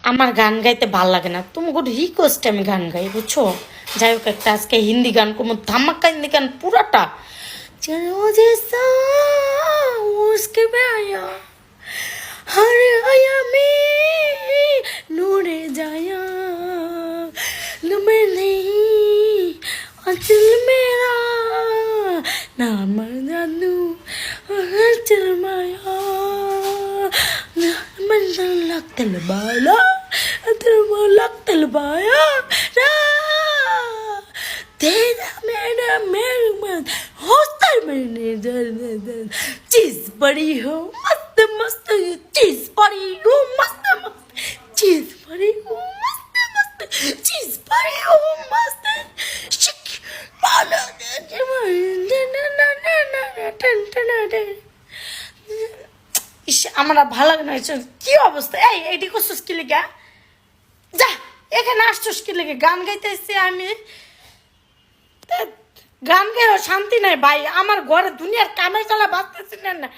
আমার গান গাইতে ভাল লাগে না, তুমি কোনো রিকোয়েস্ট আমি গান গাই, বুঝছো? যাই হোক, একটা আজকে হিন্দি গান কোনো ধামাক্কা হিন্দি গান পুরাটা। चलो जैसा उसके में आया हर आया में नूरे जाया मैं नहीं अचल मेरा नाम जानू अचल माया मन लगता बाला लगता बाया तेरा मेरा मेरे मन हॉस्टल में चीज पड़ी हो मस्त मस्त चीज पड़ी हो मस्त मस्त चीज पड़ी हो मस्त मस्त चीज पड़ी हो मस्त शिक पाला ইস আমার আর ভালো লাগে না। কি অবস্থা? এইটি করছিস কি লেগে? যা, এখানে আসছিস কি লেগে? গান গাইতেছি আমি, গান গেয়েও শান্তি নাই ভাই। আমার ঘরে দুনিয়ার কামে চালা বাঁচতেছি না।